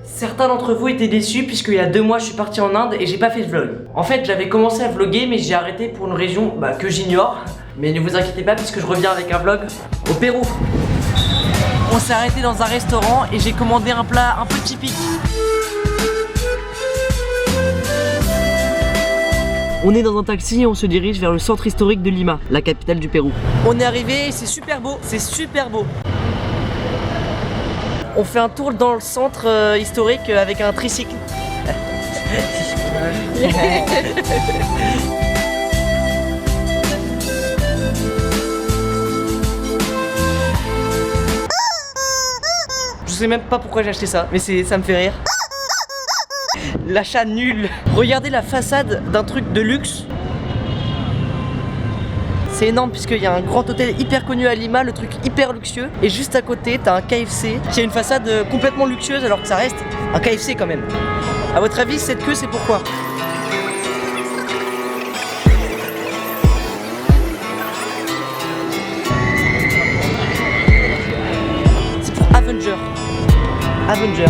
Certains d'entre vous étaient déçus puisqu'il y a 2 mois je suis parti en Inde et j'ai pas fait de vlog. En fait j'avais commencé à vlogger mais j'ai arrêté pour une région que j'ignore. Mais ne vous inquiétez pas puisque je reviens avec un vlog au Pérou. On s'est arrêté dans un restaurant et j'ai commandé un plat un peu typique. On est dans un taxi et on se dirige vers le centre historique de Lima, la capitale du Pérou. On est arrivé et c'est super beau, c'est super beau. On fait un tour dans le centre historique avec un tricycle. Je sais même pas pourquoi j'ai acheté ça, mais ça me fait rire. L'achat nul. Regardez la façade d'un truc de luxe. C'est énorme puisqu'il y a un grand hôtel hyper connu à Lima, le truc hyper luxueux. Et juste à côté, t'as un KFC qui a une façade complètement luxueuse alors que ça reste un KFC quand même. A votre avis, cette queue, c'est pourquoi? C'est pour Avenger. Avenger.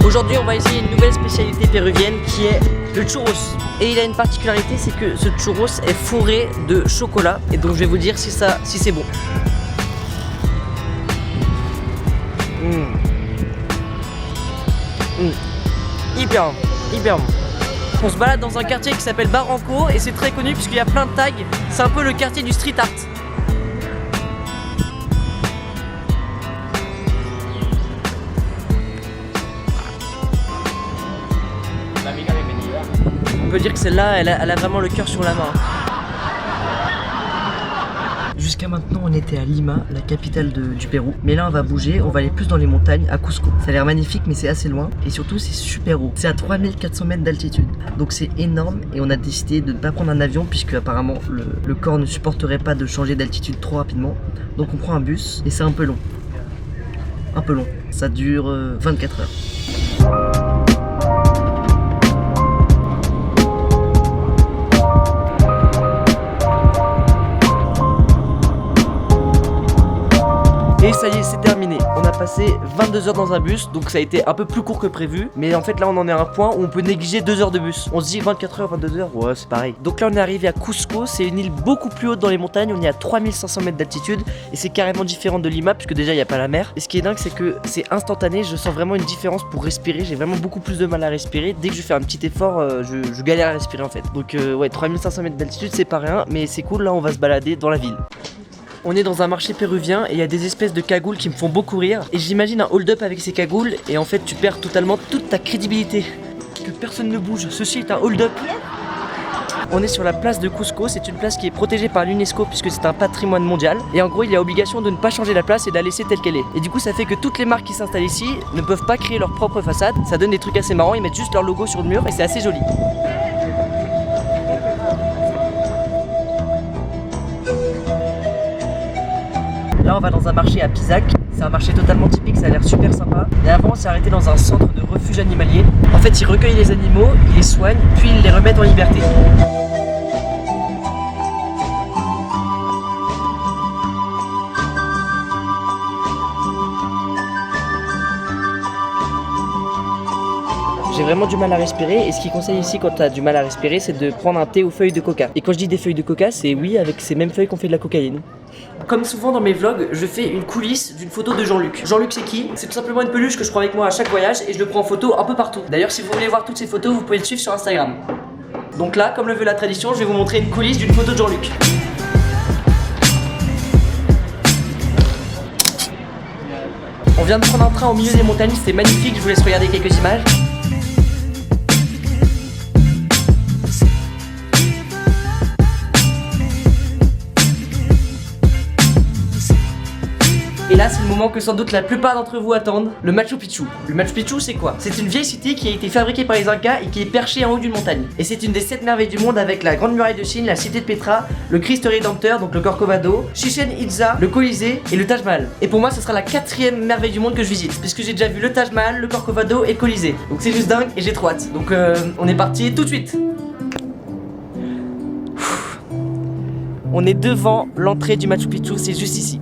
Aujourd'hui on va essayer une nouvelle spécialité péruvienne qui est le churros. Et il a une particularité, c'est que ce churros est fourré de chocolat. Et donc je vais vous dire si c'est bon. Hyper bon. On se balade dans un quartier qui s'appelle Barranco et c'est très connu puisqu'il y a plein de tags. C'est un peu le quartier du street art. On peut dire que celle-là, elle a vraiment le cœur sur la main. Jusqu'à maintenant, on était à Lima, la capitale du Pérou. Mais là, on va bouger, on va aller plus dans les montagnes, à Cusco. Ça a l'air magnifique, mais c'est assez loin. Et surtout, c'est super haut. C'est à 3400 mètres d'altitude. Donc c'est énorme et on a décidé de ne pas prendre un avion puisque apparemment le corps ne supporterait pas de changer d'altitude trop rapidement. Donc on prend un bus et c'est un peu long. Un peu long. Ça dure 24 heures. Et ça y est, c'est terminé. On a passé 22 heures dans un bus, donc ça a été un peu plus court que prévu. Mais en fait là on en est à un point où on peut négliger 2 heures de bus. On se dit 24 heures, 22 heures, ouais c'est pareil. Donc là on est arrivé à Cusco, c'est une île beaucoup plus haute dans les montagnes. On est à 3500 mètres d'altitude et c'est carrément différent de Lima puisque déjà il n'y a pas la mer. Et ce qui est dingue c'est que c'est instantané, je sens vraiment une différence pour respirer. J'ai vraiment beaucoup plus de mal à respirer. Dès que je fais un petit effort, je galère à respirer en fait. Donc ouais, 3500 mètres d'altitude c'est pas rien, mais c'est cool, là on va se balader dans la ville. On est dans un marché péruvien et il y a des espèces de cagoules qui me font beaucoup rire. Et j'imagine un hold-up avec ces cagoules et en fait tu perds totalement toute ta crédibilité. Que personne ne bouge, ceci est un hold-up. On est sur la place de Cusco, c'est une place qui est protégée par l'UNESCO puisque c'est un patrimoine mondial. Et en gros il y a obligation de ne pas changer la place et de la laisser telle qu'elle est. Et du coup ça fait que toutes les marques qui s'installent ici ne peuvent pas créer leur propre façade. Ça donne des trucs assez marrants, ils mettent juste leur logo sur le mur et c'est assez joli. Là on va dans un marché à Pisac, c'est un marché totalement typique, ça a l'air super sympa. Et avant on s'est arrêté dans un centre de refuge animalier. En fait ils recueillent les animaux, ils les soignent, puis ils les remettent en liberté. J'ai vraiment du mal à respirer et ce qu'ils conseillent ici quand t'as du mal à respirer c'est de prendre un thé aux feuilles de coca. Et quand je dis des feuilles de coca c'est oui avec ces mêmes feuilles qu'on fait de la cocaïne. Comme souvent dans mes vlogs, je fais une coulisse d'une photo de Jean-Luc. Jean-Luc c'est qui? C'est tout simplement une peluche que je prends avec moi à chaque voyage et je le prends en photo un peu partout. D'ailleurs si vous voulez voir toutes ces photos vous pouvez le suivre sur Instagram. Donc là comme le veut la tradition je vais vous montrer une coulisse d'une photo de Jean-Luc. On vient de prendre un train au milieu des montagnes, c'est magnifique, je vous laisse regarder quelques images. Et là c'est le moment que sans doute la plupart d'entre vous attendent, le Machu Picchu. Le Machu Picchu c'est quoi? C'est une vieille cité qui a été fabriquée par les Incas et qui est perchée en haut d'une montagne. Et c'est une des 7 merveilles du monde avec la Grande Muraille de Chine, la Cité de Petra, le Christ Rédempteur, donc le Corcovado, Chichen Itza, le Colisée et le Taj Mahal. Et pour moi ce sera la 4e merveille du monde que je visite, puisque j'ai déjà vu le Taj Mahal, le Corcovado et le Colisée. Donc c'est juste dingue et j'ai trop hâte. Donc on est parti tout de suite. On est devant l'entrée du Machu Picchu, c'est juste ici.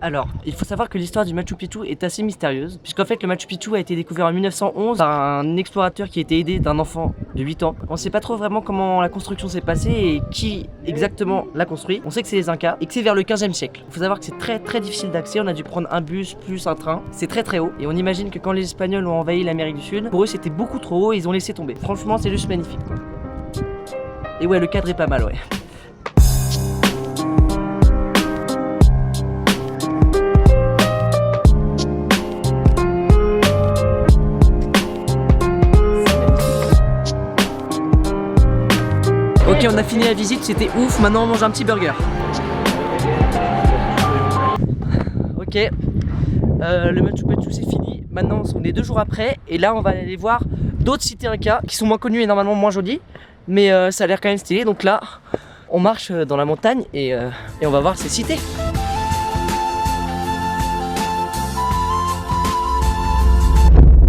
Alors, il faut savoir que l'histoire du Machu Picchu est assez mystérieuse, puisqu'en fait le Machu Picchu a été découvert en 1911 par un explorateur qui a été aidé d'un enfant de 8 ans. On sait pas trop vraiment comment la construction s'est passée et qui exactement l'a construit. On sait que c'est les Incas et que c'est vers le 15e siècle. Il faut savoir que c'est très difficile d'accès, on a dû prendre un bus plus un train. C'est très haut et on imagine que quand les Espagnols ont envahi l'Amérique du Sud, pour eux c'était beaucoup trop haut et ils ont laissé tomber. Franchement c'est juste magnifique. Et ouais, le cadre est pas mal, ouais. Ok, on a fini la visite, c'était ouf, maintenant on mange un petit burger. Ok, le Machu Picchu c'est fini, maintenant on est 2 jours après et là on va aller voir d'autres cités Incas qui sont moins connues et normalement moins jolies, mais ça a l'air quand même stylé, donc là on marche dans la montagne et on va voir ces cités.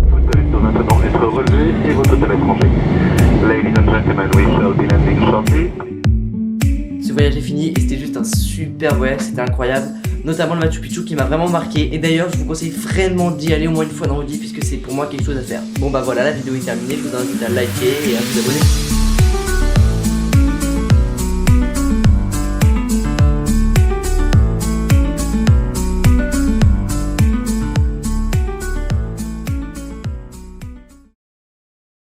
Votre hôtel doit maintenant être relevé et votre hôtel étranger. Ladies and gentlemen, we shall be landing shortly. Ce voyage est fini et c'était juste un super voyage, c'était incroyable. Notamment le Machu Picchu qui m'a vraiment marqué. Et d'ailleurs, je vous conseille vraiment d'y aller au moins une fois dans votre vie puisque c'est pour moi quelque chose à faire. Bon bah voilà, la vidéo est terminée, je vous invite à liker et à vous abonner.